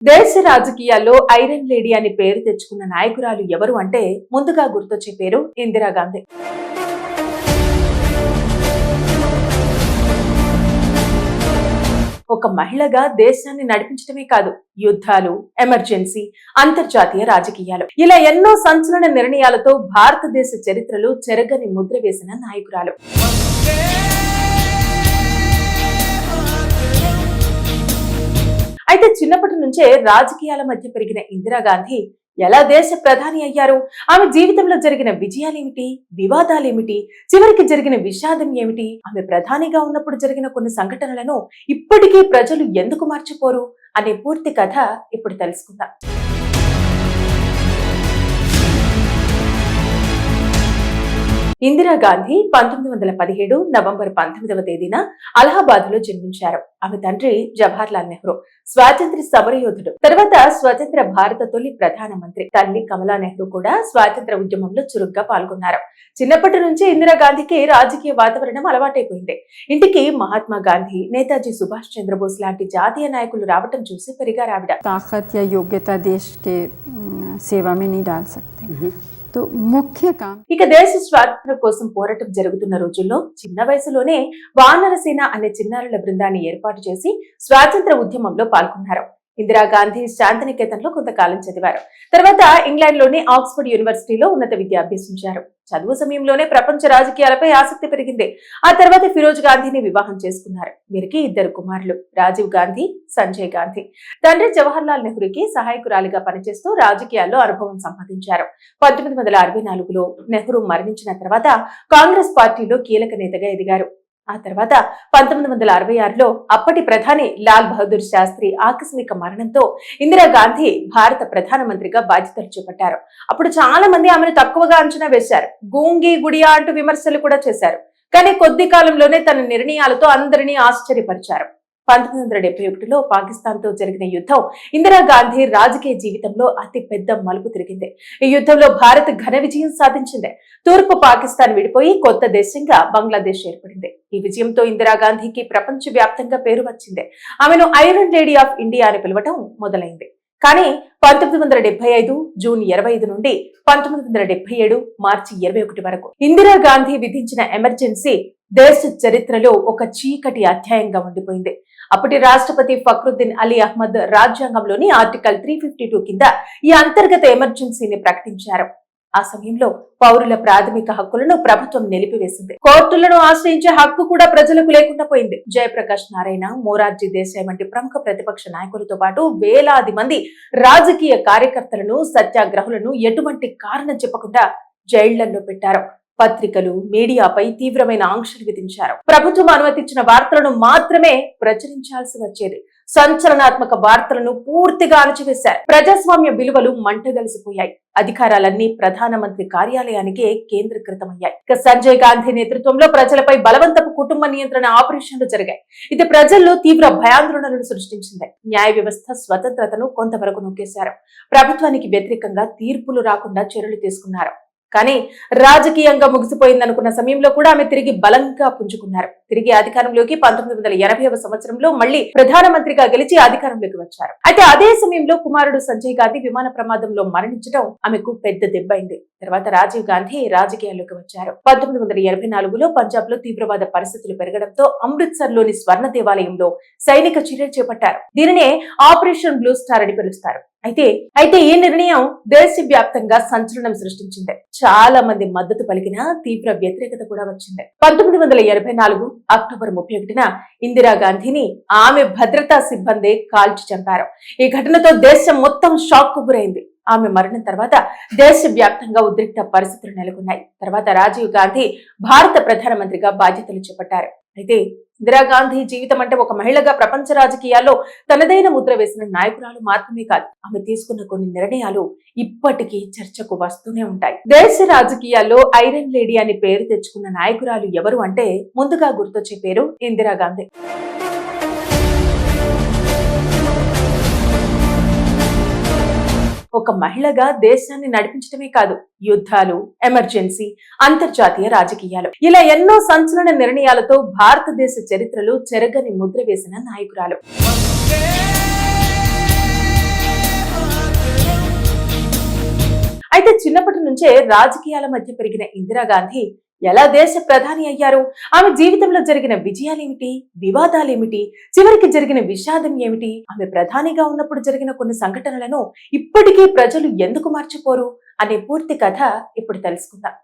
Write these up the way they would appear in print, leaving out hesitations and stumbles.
దేశ రాజకీయాల్లో iron lady అని పేరు తెచ్చుకున్న నాయకురాలు ఎవరు అంటే ముందుగా గుర్తొచ్చే పేరు ఇందిరాగాంధీ. ఒక మహిళగా దేశాన్ని నడిపించడమే కాదు, యుద్ధాలు, ఎమర్జెన్సీ, అంతర్జాతీయ రాజకీయాలు ఇలా ఎన్నో సంచలన నిర్ణయాలతో భారతదేశ చరిత్రలో చెరగని ముద్ర వేసిన నాయకురాలు. అయితే చిన్నప్పటి నుంచే రాజకీయాల మధ్య పెరిగిన ఇందిరాగాంధీ ఎలా దేశ ప్రధాని అయ్యారు, ఆమె జీవితంలో జరిగిన విజయాలేమిటి, వివాదాలేమిటి, చివరికి జరిగిన విషాదం ఏమిటి, ఆమె ప్రధానిగా ఉన్నప్పుడు జరిగిన కొన్ని సంఘటనలను ఇప్పటికీ ప్రజలు ఎందుకు మర్చిపోరు అనే పూర్తి కథ ఇప్పుడు తెలుసుకుందాం. ఇందిరాగాంధీ 1917 నవంబర్ 19వ తేదీన అలహాబాద్ లో జన్మించారు. ఆమె తండ్రి జవహర్లాల్ నెహ్రూ స్వాతంత్ర్య సమరయోధుడు, తర్వాత స్వతంత్ర భారత తొలి ప్రధానమంత్రి. తల్లి కమలా నెహ్రూ కూడా స్వాతంత్ర ఉద్యమంలో చురుగ్గా పాల్గొన్నారు. చిన్నప్పటి నుంచి ఇందిరాగాంధీకి రాజకీయ వాతావరణం అలవాటైపోయింది. ఇంటికి మహాత్మా గాంధీ, నేతాజీ సుభాష్ చంద్రబోస్ లాంటి జాతీయ నాయకులు రావటం చూసి పెరిగారు ఆవిడ. తాకత్ యా యోగ్యత దేశ్ కే సేవా మే నీ డాల్ సక్తే. ఇక దేశ స్వాతంత్ర్యం కోసం పోరాటం జరుగుతున్న రోజుల్లో చిన్న వయసులోనే వానరసేన అనే చిన్నారుల బృందాన్ని ఏర్పాటు చేసి స్వాతంత్ర ఉద్యమంలో పాల్గొన్నారు. ఇందిరాగాంధీ శాంతినికేతన్లో కొంతకాలం చదివారు. తర్వాత ఇంగ్లాండ్ లోని ఆక్స్ఫర్డ్ యూనివర్సిటీలో ఉన్నత విద్య అభ్యసించారు. చదువు సమయంలోనే ప్రపంచ రాజకీయాలపై ఆసక్తి పెరిగింది. ఆ తర్వాత ఫిరోజ్ గాంధీని వివాహం చేసుకున్నారు. వీరికి 2 కుమారులు, రాజీవ్ గాంధీ, సంజయ్ గాంధీ. తండ్రి జవహర్లాల్ నెహ్రూకి సహాయకురాలిగా పనిచేస్తూ రాజకీయాల్లో అనుభవం సంపాదించారు. 1964లో నెహ్రూ మరణించిన తర్వాత కాంగ్రెస్ పార్టీలో కీలక నేతగా ఎదిగారు. ఆ తర్వాత 1966లో అప్పటి ప్రధాని లాల్ బహదూర్ శాస్త్రి ఆకస్మిక మరణంతో ఇందిరాగాంధీ భారత ప్రధానమంత్రిగా బాధ్యతలు చేపట్టారు. అప్పుడు చాలా మంది ఆమెను తక్కువగా అంచనా వేశారు. గూంగి గుడియా అంటూ విమర్శలు కూడా చేశారు. కానీ కొద్ది కాలంలోనే తన నిర్ణయాలతో అందరినీ ఆశ్చర్యపరిచారు. 1971లో పాకిస్తాన్ తో జరిగిన యుద్ధం ఇందిరాగాంధీ రాజకీయ జీవితంలో అతి పెద్ద మలుపు తిరిగింది. ఈ యుద్ధంలో భారత్ ఘన విజయం సాధించింది. తూర్పు పాకిస్తాన్ విడిపోయి కొత్త దేశంగా బంగ్లాదేశ్ ఏర్పడింది. ఈ విజయంతో ఇందిరాగాంధీకి ప్రపంచ వ్యాప్తంగా పేరు వచ్చింది. ఆమెను ఐరన్ లేడీ ఆఫ్ ఇండియా అని పిలవటం మొదలైంది. కానీ 1975 జూన్ 25 నుండి 1977 మార్చి 21 వరకు ఇందిరాగాంధీ విధించిన ఎమర్జెన్సీ దేశ చరిత్రలో ఒక చీకటి అధ్యాయంగా ఉండిపోయింది. అప్పటి రాష్ట్రపతి ఫక్రుద్దీన్ అలీ అహ్మద్ రాజ్యాంగంలోని ఆర్టికల్ 352 కింద ఈ అంతర్గత ఎమర్జెన్సీని ప్రకటించారు. ఆ సమయంలో పౌరుల ప్రాథమిక హక్కులను ప్రభుత్వం నిలిపివేసింది. కోర్టులను ఆశ్రయించే హక్కు కూడా ప్రజలకు లేకుండా పోయింది. జయప్రకాష్ నారాయణ, మొరార్జీ దేశాయ్ వంటి ప్రముఖ ప్రతిపక్ష నాయకులతో పాటు వేలాది మంది రాజకీయ కార్యకర్తలను, సత్యాగ్రహులను ఎటువంటి కారణం చెప్పకుండా జైళ్లలో పెట్టారు. పత్రికలు, మీడియాపై తీవ్రమైన ఆంక్షలు విధించారు. ప్రభుత్వం అనుమతించిన వార్తలను మాత్రమే ప్రచురించాల్సి వచ్చేది. సంచలనాత్మక వార్తలను పూర్తిగా అణచివేశారు. ప్రజాస్వామ్య విలువలు మంటగలిసిపోయాయి. అధికారాలన్నీ ప్రధానమంత్రి కార్యాలయానికే కేంద్రీకృతమయ్యాయి. ఇక సంజయ్ గాంధీ నేతృత్వంలో ప్రజలపై బలవంతపు కుటుంబ నియంత్రణ ఆపరేషన్లు జరిగాయి. ఇది ప్రజల్లో తీవ్ర భయాందోళనలు సృష్టించింది. న్యాయ వ్యవస్థ స్వతంత్రతను కొంతవరకు నొక్కేశారు. ప్రభుత్వానికి వ్యతిరేకంగా తీర్పులు రాకుండా చర్యలు తీసుకున్నారు. కానీ రాజకీయంగా ముగిసిపోయిందనుకున్న సమయంలో కూడా ఆమె తిరిగి బలంగా పుంజుకున్నారు. తిరిగి అధికారంలోకి 1980వ సంవత్సరంలో మళ్లీ ప్రధానమంత్రిగా గెలిచి అధికారంలోకి వచ్చారు. అయితే అదే సమయంలో కుమారుడు సంజయ్ గాంధీ విమాన ప్రమాదంలో మరణించడం ఆమెకు పెద్ద దెబ్బైంది. తర్వాత రాజీవ్ గాంధీ రాజకీయాల్లోకి వచ్చారు. 1984లో పంజాబ్ లో తీవ్రవాద పరిస్థితులు పెరగడంతో అమృత్సర్ లోని స్వర్ణ దేవాలయంలో సైనిక చర్యలు చేపట్టారు. దీనినే ఆపరేషన్ బ్లూ స్టార్ అని పిలుస్తారు. అయితే ఈ నిర్ణయం దేశవ్యాప్తంగా సంచలనం సృష్టించింది. చాలా మంది మద్దతు పలికిన తీవ్ర వ్యతిరేకత కూడా వచ్చింది. 1984 అక్టోబర్ 31న ఇందిరాగాంధీని ఆమె భద్రతా సిబ్బంది కాల్చి చంపారు. ఈ ఘటనతో దేశం మొత్తం షాక్ కు గురైంది. ఆమె మరణం తర్వాత దేశవ్యాప్తంగా ఉద్రిక్త పరిస్థితులు నెలకొన్నాయి. తర్వాత రాజీవ్ గాంధీ భారత ప్రధానమంత్రిగా బాధ్యతలు చేపట్టారు. అయితే ఇందిరాగాంధీ జీవితం అంటే ఒక మహిళగా ప్రపంచ రాజకీయాల్లో తనదైన ముద్ర వేసిన నాయకురాలు మాత్రమే కాదు, ఆమె తీసుకున్న కొన్ని నిర్ణయాలు ఇప్పటికీ చర్చకు వస్తూనే ఉంటాయి. దేశ రాజకీయాల్లో ఐరన్ లేడీ అని పేరు తెచ్చుకున్న నాయకురాలు ఎవరు అంటే ముందుగా గుర్తొచ్చే పేరు ఇందిరాగాంధీ. ఒక మహిళగా దేశాన్ని నడిపించడమే కాదు, యుద్ధాలు, ఎమర్జెన్సీ, అంతర్జాతీయ రాజకీయాలు ఇలా ఎన్నో సంచలన నిర్ణయాలతో భారతదేశ చరిత్రలో చెరగని ముద్ర వేసిన నాయకురాలు. నుంచే రాజకీయాల మధ్య పెరిగిన ఇందిరాగాంధీ ఎలా దేశ ప్రధాని అయ్యారు, ఆమె జీవితంలో జరిగిన విజయాలేమిటి, వివాదాలేమిటి, చివరికి జరిగిన విషాదం ఏమిటి, ఆమె ప్రధానిగా ఉన్నప్పుడు జరిగిన కొన్ని సంఘటనలను ఇప్పటికీ ప్రజలు ఎందుకు మర్చిపోరు అనే పూర్తి కథ ఇప్పుడు తెలుసుకుందాం.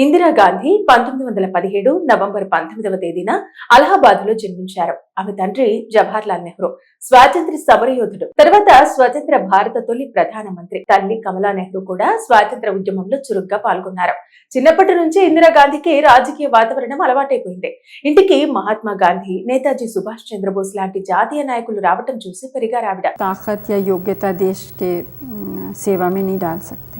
ఇందిరాగాంధీ 1917 నవంబర్ 19వ తేదీన అలహాబాద్ లో జన్మించారు. ఆమె తండ్రి జవహర్లాల్ నెహ్రూ స్వాతంత్ర్య సమరయోధుడు, తర్వాత స్వతంత్ర భారత తొలి ప్రధానమంత్రి. తల్లి కమలా నెహ్రూ కూడా స్వాతంత్ర ఉద్యమంలో చురుగ్గా పాల్గొన్నారు. చిన్నప్పటి నుంచి ఇందిరాగాంధీకి రాజకీయ వాతావరణం అలవాటైపోయింది. ఇంటికి మహాత్మా గాంధీ, నేతాజీ సుభాష్ చంద్రబోస్ లాంటి జాతీయ నాయకులు రావటం చూసి పెరిగారు ఆవిడ. ताकत या योग्यता देश के सेवा में नहीं डाल सकते,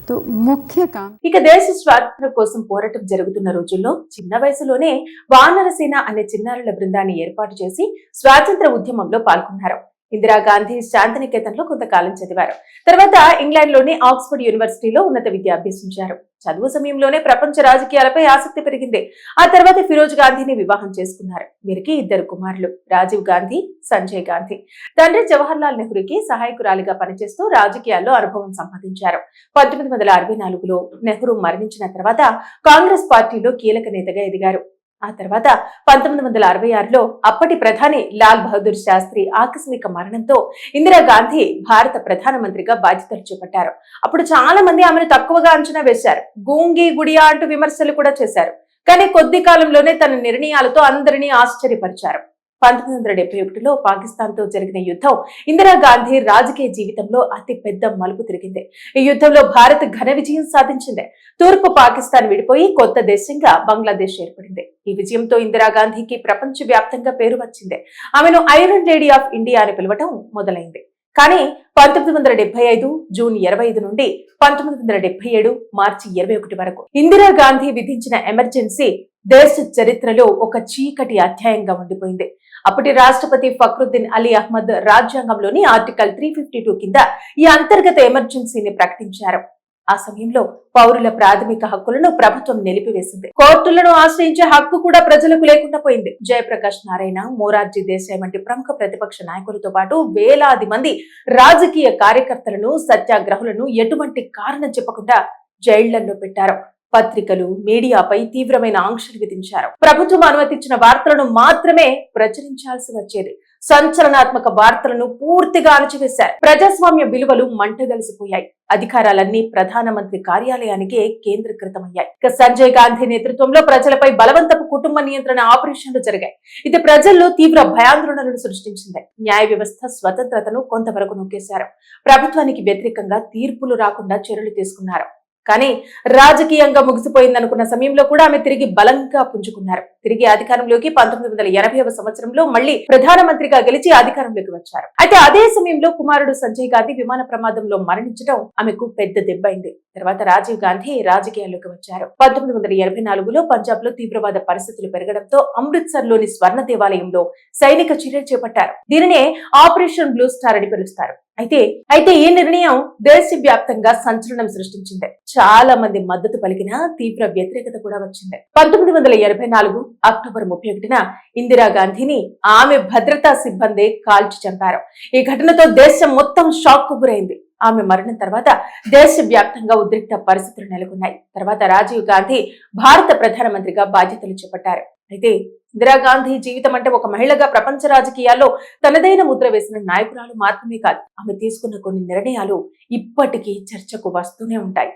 तो मुख्य काम ఇక దేశ స్వాతంత్ర్యం కోసం పోరాటం జరుగుతున్న రోజుల్లో చిన్న వయసులోనే వానరసేన అనే చిన్నారుల బృందాన్ని ఏర్పాటు చేసి స్వాతంత్ర ఉద్యమంలో పాల్గొన్నారు. ఇందిరాగాంధీ శాంతినికేతన్లో కొంతకాలం చదివారు. తర్వాత ఇంగ్లాండ్ లోని ఆక్స్ఫర్డ్ యూనివర్సిటీలో ఉన్నత విద్య అభ్యసించారు. చదువు సమయంలోనే ప్రపంచ రాజకీయాలపై ఆసక్తి పెరిగింది. ఆ తర్వాత ఫిరోజ్ గాంధీని వివాహం చేసుకున్నారు. వీరికి 2 కుమారులు, రాజీవ్ గాంధీ, సంజయ్ గాంధీ. తండ్రి జవహర్లాల్ నెహ్రూకి సహాయకురాలిగా పనిచేస్తూ రాజకీయాల్లో అనుభవం సంపాదించారు. 1964లో నెహ్రూ మరణించిన తర్వాత కాంగ్రెస్ పార్టీలో కీలక నేతగా ఎదిగారు. ఆ తర్వాత 1966లో అప్పటి ప్రధాని లాల్ బహదూర్ శాస్త్రి ఆకస్మిక మరణంతో ఇందిరాగాంధీ భారత ప్రధానమంత్రిగా బాధ్యతలు చేపట్టారు. అప్పుడు చాలా మంది ఆమెను తక్కువగా అంచనా వేశారు. గూంగి గుడియా అంటూ విమర్శలు కూడా చేశారు. కానీ కొద్ది కాలంలోనే తన నిర్ణయాలతో అందరినీ ఆశ్చర్యపరిచారు. 1971లో పాకిస్తాన్ తో జరిగిన యుద్ధం ఇందిరాగాంధీ రాజకీయ జీవితంలో అతి పెద్ద మలుపు తిరిగింది. ఈ యుద్ధంలో భారత్ ఘన విజయం సాధించింది. తూర్పు పాకిస్తాన్ విడిపోయి కొత్త దేశంగా బంగ్లాదేశ్ ఏర్పడింది. ఈ విజయంతో ఇందిరాగాంధీకి ప్రపంచ వ్యాప్తంగా పేరు వచ్చింది. ఆమెను ఐరన్ లేడీ ఆఫ్ ఇండియా అని పిలవటం మొదలైంది. కానీ 1975 జూన్ 25 నుండి 1977 మార్చి 21 వరకు ఇందిరాగాంధీ విధించిన ఎమర్జెన్సీ దేశ చరిత్రలో ఒక చీకటి అధ్యాయంగా ఉండిపోయింది. అప్పటి రాష్ట్రపతి ఫక్రుద్దీన్ అలీ అహ్మద్ రాజ్యాంగంలోని ఆర్టికల్ 352 కింద ఈ అంతర్గత ఎమర్జెన్సీని ప్రకటించారు. ఆ సమయంలో పౌరుల ప్రాథమిక హక్కులను ప్రభుత్వం నిలిపివేసింది. కోర్టులను ఆశ్రయించే హక్కు కూడా ప్రజలకు లేకుండా పోయింది. జయప్రకాష్ నారాయణ, మొరార్జీ దేశాయ్ వంటి ప్రముఖ ప్రతిపక్ష నాయకులతో పాటు వేలాది మంది రాజకీయ కార్యకర్తలను, సత్యాగ్రహులను ఎటువంటి కారణం చెప్పకుండా జైళ్లలో పెట్టారు. పత్రికలు, మీడియాపై తీవ్రమైన ఆంక్షలు విధించారు. ప్రభుత్వం అనుమతించిన వార్తలను మాత్రమే ప్రచురించాల్సి వచ్చేది. సంచలనాత్మక వార్తలను పూర్తిగా అణచివేశారు. ప్రజాస్వామ్య విలువలు మంటగలిసిపోయాయి. అధికారాలన్నీ ప్రధానమంత్రి కార్యాలయానికే కేంద్రీకృతమయ్యాయి. ఇక సంజయ్ గాంధీ నేతృత్వంలో ప్రజలపై బలవంతపు కుటుంబ నియంత్రణ ఆపరేషన్లు జరిగాయి. ఇది ప్రజల్లో తీవ్ర భయాందోళనలు సృష్టించింది. న్యాయ వ్యవస్థ స్వతంత్రతను కొంతవరకు నొక్కేశారు. ప్రభుత్వానికి వ్యతిరేకంగా తీర్పులు రాకుండా చర్యలు తీసుకున్నారు. కానీ రాజకీయంగా ముగిసిపోయిందనుకున్న సమయంలో కూడా ఆమె తిరిగి బలంగా పుంజుకున్నారు. తిరిగి అధికారంలోకి 1980వ సంవత్సరంలో మళ్లీ ప్రధానమంత్రిగా గెలిచి అధికారంలోకి వచ్చారు. అయితే అదే సమయంలో కుమారుడు సంజయ్ గాంధీ విమాన ప్రమాదంలో మరణించడం ఆమెకు పెద్ద దెబ్బైంది. తర్వాత రాజీవ్ గాంధీ రాజకీయాల్లోకి వచ్చారు. 1984లో పంజాబ్ లో తీవ్రవాద పరిస్థితులు పెరగడంతో అమృత్సర్ లోని స్వర్ణ దేవాలయంలో సైనిక చర్యలు చేపట్టారు. దీనినే ఆపరేషన్ బ్లూ స్టార్ అని పిలుస్తారు. అయితే ఈ నిర్ణయం దేశవ్యాప్తంగా సంచలనం సృష్టించింది. చాలా మంది మద్దతు పలికిన తీవ్ర వ్యతిరేకత కూడా వచ్చింది. 1984 అక్టోబర్ 31న ఇందిరాగాంధీని ఆమె భద్రతా సిబ్బంది కాల్చి చంపారు. ఈ ఘటనతో దేశం మొత్తం షాక్ కు గురైంది. ఆమె మరణం తర్వాత దేశవ్యాప్తంగా ఉద్రిక్త పరిస్థితులు నెలకొన్నాయి. తర్వాత రాజీవ్ గాంధీ భారత ప్రధానమంత్రిగా బాధ్యతలు చేపట్టారు. అయితే ఇందిరాగాంధీ జీవితం అంటే ఒక మహిళగా ప్రపంచ రాజకీయాల్లో తనదైన ముద్ర వేసిన నాయకురాలు మాత్రమే కాదు, ఆమె తీసుకున్న కొన్ని నిర్ణయాలు ఇప్పటికీ చర్చకు వస్తూనే ఉంటాయి.